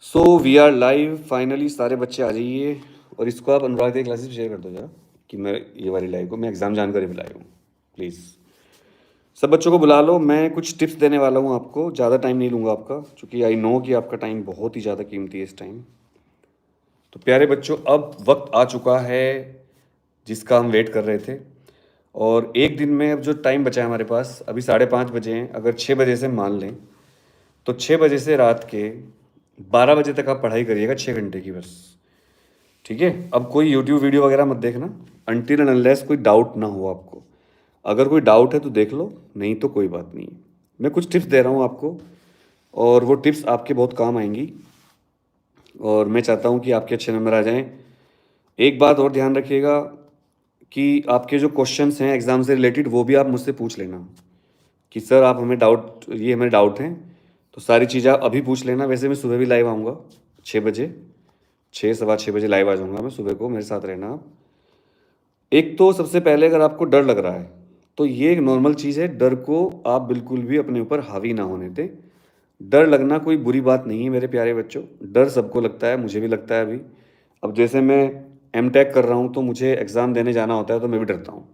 So we are live finally. सारे बच्चे आ जाइए और इसको आप अनुराग के क्लासेस शेयर कर दो जरा कि मैं ये वाली लाइव को मैं एग्ज़ाम जानकारी भी लाई हूँ। प्लीज़ सब बच्चों को बुला लो। मैं कुछ टिप्स देने वाला हूँ आपको, ज़्यादा टाइम नहीं लूँगा आपका, क्योंकि आई नो कि आपका टाइम बहुत ही ज़्यादा कीमती है इस टाइम। तो प्यारे बच्चों, अब वक्त आ चुका है जिसका हम वेट कर रहे थे। और एक दिन में अब जो टाइम बचा है हमारे पास, अभी 5:30 बजे हैं। अगर 6 बजे से मान लें तो 6 बजे से रात के 12 बजे तक आप पढ़ाई करिएगा, 6 घंटे की बस। ठीक है, अब कोई यूट्यूब वीडियो वगैरह मत देखना अनटिल एंड अनलेस कोई डाउट ना हो आपको। अगर कोई डाउट है तो देख लो, नहीं तो कोई बात नहीं। मैं कुछ टिप्स दे रहा हूँ आपको और वो टिप्स आपके बहुत काम आएंगी और मैं चाहता हूँ कि आपके अच्छे नंबर आ जाएं। एक बात और ध्यान रखिएगा कि आपके जो क्वेश्चंस हैं एग्ज़ाम से रिलेटेड वो भी आप मुझसे पूछ लेना कि सर आप हमें डाउट, ये हमें डाउट हैं, तो सारी चीज़ें आप अभी पूछ लेना। वैसे मैं सुबह भी लाइव आऊँगा 6 बजे, 6 सवा 6 बजे लाइव आ जाऊँगा मैं सुबह को, मेरे साथ रहना आप। एक तो सबसे पहले अगर आपको डर लग रहा है तो ये एक नॉर्मल चीज़ है, डर को आप बिल्कुल भी अपने ऊपर हावी ना होने दें। डर लगना कोई बुरी बात नहीं है मेरे प्यारे बच्चों, डर सबको लगता है, मुझे भी लगता है अभी। अब जैसे मैं एमटेक कर रहा हूँ तो मुझे एग्ज़ाम देने जाना होता है तो मैं भी डरता हूँ।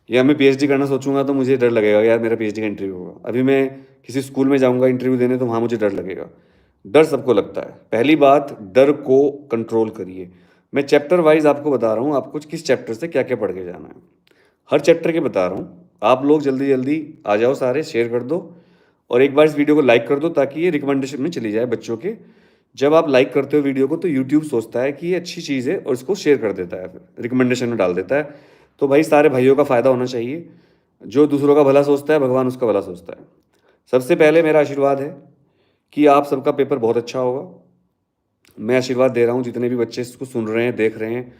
या मैं पीएचडी करना सोचूंगा तो मुझे डर लगेगा यार मेरा पीएचडी का इंटरव्यू होगा। अभी मैं किसी स्कूल में जाऊंगा इंटरव्यू देने तो वहाँ मुझे डर लगेगा। डर सबको लगता है। पहली बात, डर को कंट्रोल करिए। मैं चैप्टर वाइज आपको बता रहा हूँ आपको किस चैप्टर से क्या क्या पढ़ के जाना है, हर चैप्टर के बता रहा हूँ। आप लोग जल्दी जल्दी आ जाओ, सारे शेयर कर दो और एक बार इस वीडियो को लाइक कर दो ताकि ये रिकमेंडेशन में चली जाए बच्चों के। जब आप लाइक करते हो वीडियो को तो यूट्यूब सोचता है कि ये अच्छी चीज़ है और इसको शेयर कर देता है, फिर रिकमेंडेशन में डाल देता है। तो भाई सारे भाइयों का फ़ायदा होना चाहिए। जो दूसरों का भला सोचता है भगवान उसका भला सोचता है। सबसे पहले मेरा आशीर्वाद है कि आप सबका पेपर बहुत अच्छा होगा। मैं आशीर्वाद दे रहा हूँ जितने भी बच्चे इसको सुन रहे हैं, देख रहे हैं,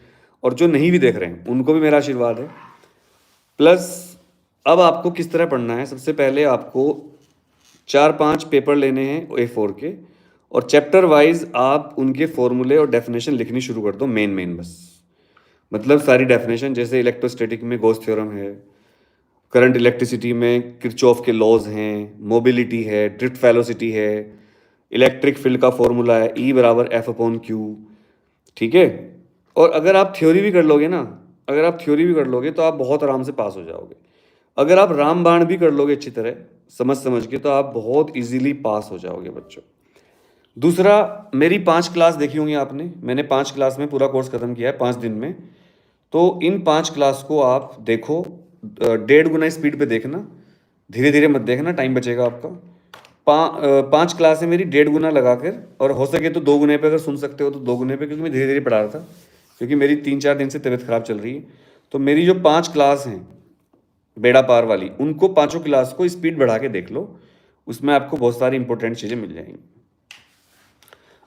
और जो नहीं भी देख रहे हैं उनको भी मेरा आशीर्वाद है। प्लस अब आपको किस तरह पढ़ना है, सबसे पहले आपको 4-5 पेपर लेने हैं A4 के, और चैप्टर वाइज आप उनके फॉर्मूले और डेफिनेशन लिखनी शुरू कर दो, मेन मेन बस। मतलब सारी डेफिनेशन, जैसे इलेक्ट्रोस्टैटिक में गॉस थ्योरम है, करंट इलेक्ट्रिसिटी में किरचॉफ के लॉज हैं, मोबिलिटी है, ड्रिफ्ट वेलोसिटी है, इलेक्ट्रिक फील्ड का फॉर्मूला है E = F/Q। ठीक है, और अगर आप थ्योरी भी कर लोगे ना, अगर आप थ्योरी भी कर लोगे तो आप बहुत आराम से पास हो जाओगे। अगर आप रामबाण भी कर लोगे अच्छी तरह समझ समझ के तो आप बहुत इजीली पास हो जाओगे बच्चों। दूसरा, मेरी 5 क्लास देखी होंगी आपने, मैंने 5 क्लास में पूरा कोर्स खत्म किया है 5 दिन में। तो इन 5 क्लास को आप देखो, 1.5 गुना स्पीड पे देखना, धीरे धीरे मत देखना, टाइम बचेगा आपका। 5 क्लास है मेरी 1.5 गुना लगाकर, और हो सके तो 2 गुने पे अगर सुन सकते हो तो 2 गुने पे, क्योंकि मैं धीरे धीरे पढ़ा रहा था, क्योंकि मेरी 3-4 दिन से तबीयत खराब चल रही है। तो मेरी जो 5 क्लास हैं बेड़ा पार वाली, उनको 5 क्लास को स्पीड बढ़ा के देख लो, उसमें आपको बहुत सारी इंपॉर्टेंट चीज़ें मिल जाएंगी।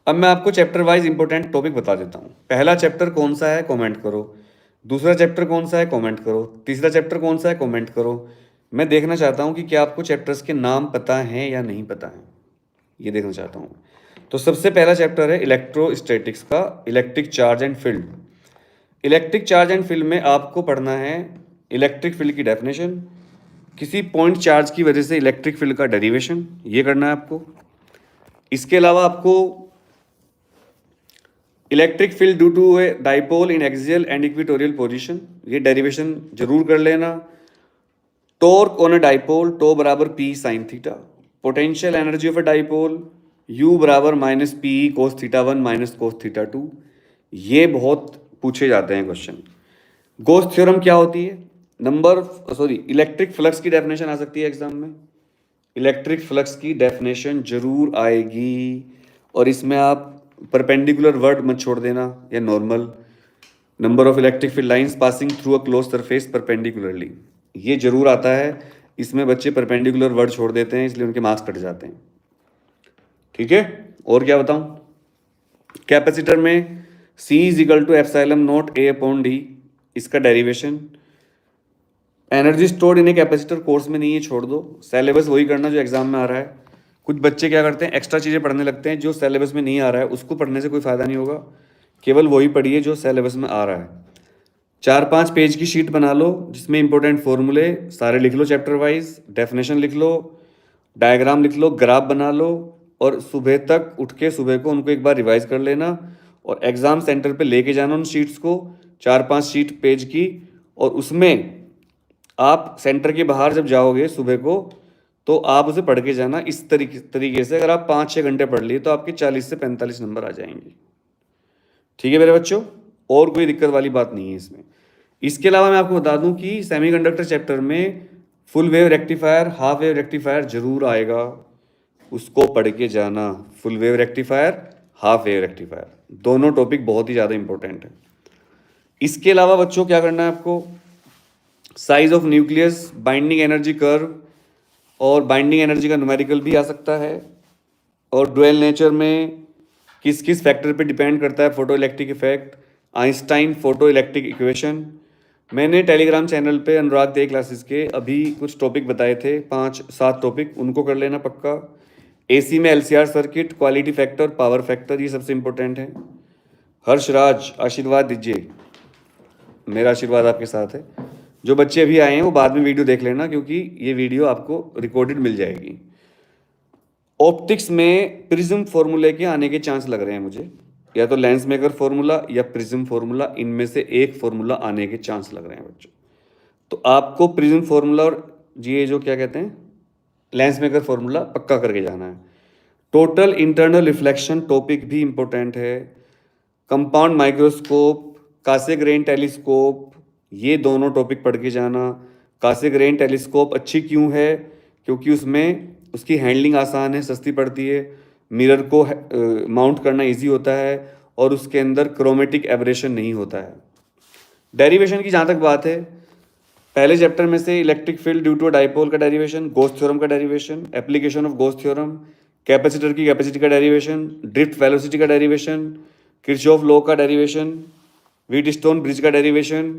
अब मैं आपको चैप्टर वाइज इंपॉर्टेंट टॉपिक बता देता हूँ। पहला चैप्टर कौन सा है कमेंट करो, दूसरा चैप्टर कौन सा है कमेंट करो, तीसरा चैप्टर कौन सा है कमेंट करो। मैं देखना चाहता हूँ कि क्या आपको चैप्टर्स के नाम पता हैं या नहीं पता हैं, ये देखना चाहता हूँ। तो सबसे पहला चैप्टर है इलेक्ट्रोस्टैटिक्स का, electric charge and field. Electric charge and field में आपको पढ़ना है इलेक्ट्रिक फील्ड की डेफिनेशन, किसी पॉइंट चार्ज की वजह से इलेक्ट्रिक फील्ड का डेरिवेशन, ये करना है आपको। इसके अलावा आपको electric field due to a dipole in axial and equatorial position, ये डेरिवेशन जरूर कर लेना। Torque on a dipole, tau बराबर P sin theta. Potential energy of a dipole, U बराबर -P cos θ1 cos θ2। ये बहुत पूछे जाते हैं क्वेश्चन। गॉस थ्योरम क्या होती है, इलेक्ट्रिक फ्लक्स की डेफिनेशन आ सकती है एग्जाम में। इलेक्ट्रिक फ्लक्स की डेफिनेशन जरूर आएगी, और इसमें आप परपेंडिकुलर वर्ड मत छोड़ देना, या normal. Number of electric field lines passing through a close surface perpendicularly, ये जरूर आता है। इसमें बच्चे परपेंडिकुलर वर्ड छोड़ देते हैं, इसलिए उनके मार्क्स कट जाते हैं। ठीक है, और क्या बताऊं। कैपेसिटर में C = ε0 A/d, इसका derivation. Energy stored in a capacitor course में नहीं है, छोड़ दो, सिलेबस वही करना जो एग्जाम में आ रहा है। कुछ बच्चे क्या करते हैं, एक्स्ट्रा चीज़ें पढ़ने लगते हैं, जो सिलेबस में नहीं आ रहा है उसको पढ़ने से कोई फ़ायदा नहीं होगा। केवल वही पढ़िए जो सिलेबस में आ रहा है। 4-5 पेज की शीट बना लो जिसमें इंपॉर्टेंट फॉर्मूले सारे लिख लो, चैप्टर वाइज डेफिनेशन लिख लो, डायग्राम लिख लो, ग्राफ बना लो, और सुबह तक उठ के सुबह को उनको एक बार रिवाइज कर लेना और एग्ज़ाम सेंटर पे लेके जाना उन शीट्स को, 4-5 शीट पेज की, और उसमें आप सेंटर के बाहर जब जाओगे सुबह को तो आप उसे पढ़ के जाना। इस तरीके से अगर आप 5-6 घंटे पढ़ लिए तो आपके 40 से 45 नंबर आ जाएंगे। ठीक है मेरे बच्चों, और कोई दिक्कत वाली बात नहीं है इसमें। इसके अलावा मैं आपको बता दूं कि सेमीकंडक्टर चैप्टर में full wave rectifier, half wave rectifier जरूर आएगा, उसको पढ़ के जाना। Full wave rectifier, half wave rectifier, दोनों टॉपिक बहुत ही ज़्यादा इंपॉर्टेंट है। इसके अलावा बच्चों क्या करना है आपको, size of nucleus, binding energy curve, और बाइंडिंग एनर्जी का न्यूमेरिकल भी आ सकता है, और डुअल नेचर में किस किस फैक्टर पे डिपेंड करता है photo electric effect, Einstein photo electric equation. मैंने टेलीग्राम चैनल पे अनुराग दे क्लासेस के अभी कुछ टॉपिक बताए थे, 5-7 टॉपिक, उनको कर लेना पक्का। एसी में LCR circuit, quality factor, power factor, ये सबसे इंपॉर्टेंट है। हर्षराज आशीर्वाद दीजिए, मेरा आशीर्वाद आपके साथ है। जो बच्चे अभी आए हैं वो बाद में वीडियो देख लेना, क्योंकि ये वीडियो आपको रिकॉर्डेड मिल जाएगी। ऑप्टिक्स में प्रिज्म फॉर्मूले के आने के चांस लग रहे हैं मुझे, या तो लेंस मेकर फॉर्मूला या प्रिज्म फॉर्मूला, इनमें से एक फॉर्मूला आने के चांस लग रहे हैं बच्चों। तो आपको प्रिज्म फॉर्मूला और ये जो क्या कहते हैं लेंस मेकर फॉर्मूला पक्का करके जाना है। टोटल इंटरनल रिफ्लेक्शन टॉपिक भी इंपॉर्टेंट है। कंपाउंड माइक्रोस्कोप, कासेग्रेन टेलीस्कोप, ये दोनों टॉपिक पढ़ के जाना। कासेग्रेन टेलीस्कोप अच्छी क्यों है, क्योंकि उसमें उसकी हैंडलिंग आसान है, सस्ती पड़ती है, मिरर को माउंट करना इजी होता है, और उसके अंदर क्रोमेटिक एब्रेशन नहीं होता है। डेरिवेशन की जहाँ तक बात है, पहले चैप्टर में से electric field due to dipole का डेरिवेशन, गोस थ्योरम का derivation, application of Gauss theorem, capacitor की कैपेसिटी का डेरिवेशन, ड्रिफ्ट वेलोसिटी का डेरिवेशन, किरचॉफ लॉ का डेरिवेशन, व्हीटस्टोन ब्रिज का derivation,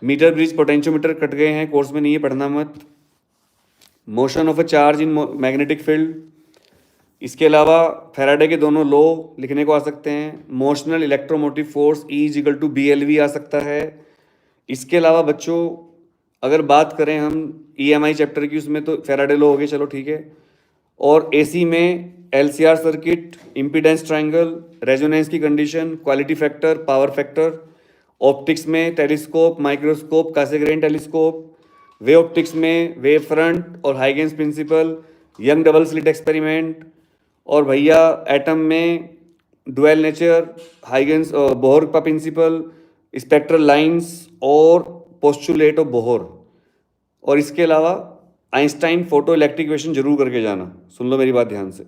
meter bridge potentiometer cut गए हैं कोर्स में, नहीं है पढ़ना मत। Motion of a charge in magnetic field, इसके अलावा फैराडे के दोनों लॉ लिखने को आ सकते हैं। मोशनल इलेक्ट्रोमोटिव फोर्स E=BLV आ सकता है। इसके अलावा बच्चों अगर बात करें हम EMI चैप्टर की, उसमें तो फैराडे लॉ हो गए, चलो ठीक है। और AC में LCR circuit, impedance triangle, resonance की condition, quality factor, power factor. Optics में telescope, microscope, Cassegrain telescope. Wave optics में वेव फ्रंट और Huygens principle, Young double slit experiment, और भैया एटम में डुअल नेचर, हाइगेंस बोहर का principle, spectral lines और postulate of Bohr. और इसके अलावा आइंस्टाइन फोटो इलेक्ट्रिक इक्वेशन जरूर करके जाना, सुन लो मेरी बात ध्यान से।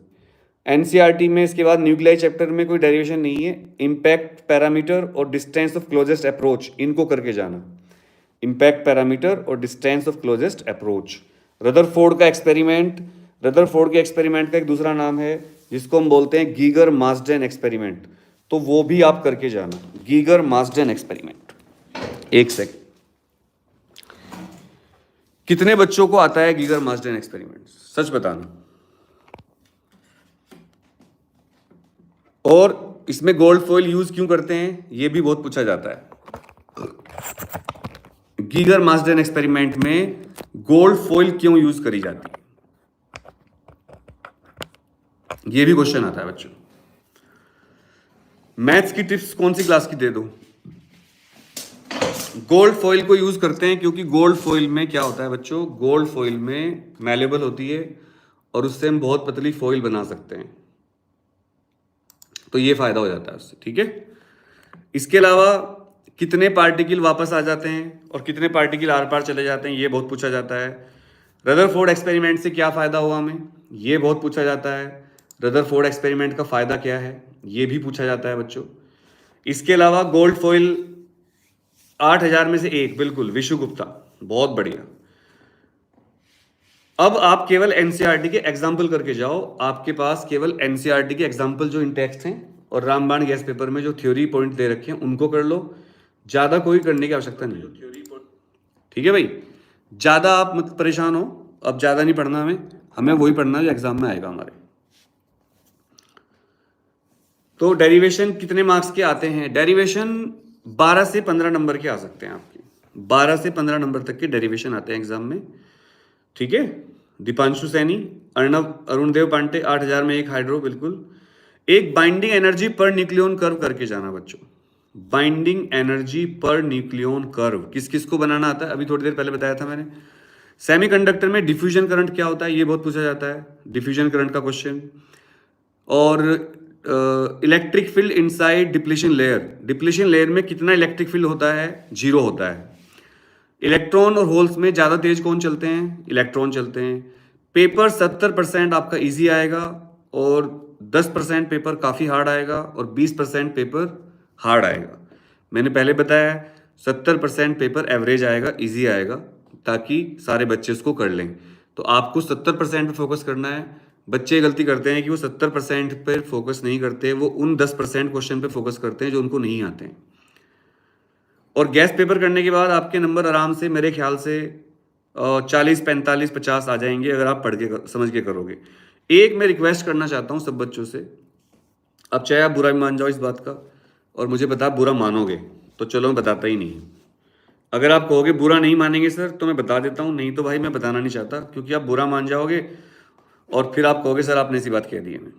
NCERT में इसके बाद न्यूक्लियाई चैप्टर में कोई डेरिवेशन नहीं है। इम्पैक्ट पैरामीटर और डिस्टेंस ऑफ क्लोजेस्ट अप्रोच, इनको करके जाना। इम्पैक्ट पैरामीटर और distance of closest approach. Rutherford का एक्सपेरिमेंट, रदरफोर्ड के एक्सपेरिमेंट का एक दूसरा नाम है जिसको हम बोलते हैं गीगर मार्सडेन एक्सपेरिमेंट, तो वो भी आप करके जाना, गीगर मार्सडेन एक्सपेरिमेंट। एक सेकंड, कितने बच्चों को आता है गीगर मार्सडेन एक्सपेरिमेंट, सच बताना। और इसमें गोल्ड फॉइल यूज क्यों करते हैं, ये भी बहुत पूछा जाता है। गीगर मार्सडेन एक्सपेरिमेंट में गोल्ड फॉइल क्यों यूज करी जाती है, ये भी क्वेश्चन आता है बच्चों। मैथ्स की टिप्स कौन सी क्लास की दे दो। गोल्ड फॉइल को यूज करते हैं क्योंकि गोल्ड फॉइल में क्या होता है बच्चों, गोल्ड फॉइल में मैलेबल होती है और उससे हम बहुत पतली फॉइल बना सकते हैं, तो ये फायदा हो जाता है उससे, ठीक है। इसके अलावा कितने पार्टिकल वापस आ जाते हैं और कितने पार्टिकल आर पार चले जाते हैं, ये बहुत पूछा जाता है। रदरफोर्ड एक्सपेरिमेंट से क्या फायदा हुआ हमें, ये बहुत पूछा जाता है। रदरफोर्ड एक्सपेरिमेंट का फायदा क्या है, ये भी पूछा जाता है बच्चों। इसके अलावा गोल्ड फॉइल 8000 में से एक, बिल्कुल विशु गुप्ता, बहुत बढ़िया। अब आप केवल एनसीईआरटी के एग्जाम्पल करके जाओ, आपके पास केवल एनसीईआरटी के एग्जाम्पल जो इन टेक्स्ट हैं और रामबाण गैस पेपर में जो थ्योरी पॉइंट दे रखे हैं उनको कर लो, ज्यादा कोई करने की आवश्यकता नहीं, ठीक है भाई। ज्यादा आप मत परेशान हो, अब ज्यादा नहीं पढ़ना हमें वही पढ़ना जो एग्जाम में आएगा हमारे। तो डेरिवेशन कितने मार्क्स के आते हैं, डेरिवेशन 12 से 15 नंबर के आ सकते हैं आपके, 12 से 15 नंबर तक के डेरिवेशन आते हैं एग्जाम में, ठीक है। दीपांशु सैनी अरुण देव पांडे 8000 में एक हाइड्रो, बिल्कुल। एक binding energy per nucleon curve करके जाना बच्चों, binding energy per nucleon curve किस किस को बनाना आता है, अभी थोड़ी देर पहले बताया था मैंने। सेमीकंडक्टर में डिफ्यूजन करंट क्या होता है, ये बहुत पूछा जाता है, डिफ्यूजन करंट का क्वेश्चन। और electric field inside depletion layer, depletion layer में कितना इलेक्ट्रिक फील्ड होता है, 0 होता है। इलेक्ट्रॉन और होल्स में ज़्यादा तेज कौन चलते हैं, इलेक्ट्रॉन चलते हैं। पेपर 70% आपका इजी आएगा और 10% पेपर काफ़ी हार्ड आएगा और 20% पेपर हार्ड आएगा। मैंने पहले बताया 70% पेपर एवरेज आएगा, इजी आएगा, ताकि सारे बच्चे उसको कर लें। तो आपको 70% पे फोकस करना है। बच्चे गलती करते हैं कि वो 70% पे फोकस नहीं करते, वो उन 10% क्वेश्चन पे फोकस करते हैं जो उनको नहीं आते हैं। और गैस पेपर करने के बाद आपके नंबर आराम से मेरे ख्याल से 40, 45, 50 आ जाएंगे अगर आप पढ़ के समझ के करोगे। एक मैं रिक्वेस्ट करना चाहता हूँ सब बच्चों से, अब चाहे आप बुरा मान जाओ इस बात का, और मुझे पता आप बुरा मानोगे, तो चलो मैं बताता ही नहीं। अगर आप कहोगे बुरा नहीं मानेंगे सर, तो मैं बता देता हूँ, नहीं तो भाई मैं बताना नहीं चाहता, क्योंकि आप बुरा मान जाओगे और फिर आप कहोगे सर आपने ऐसी बात कह दी है। मैं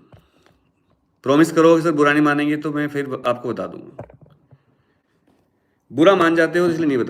प्रॉमिस करोगे सर बुरा नहीं मानेंगे, तो मैं फिर आपको बता दूंगा। बुरा मान जाते हो इसलिए नहीं बता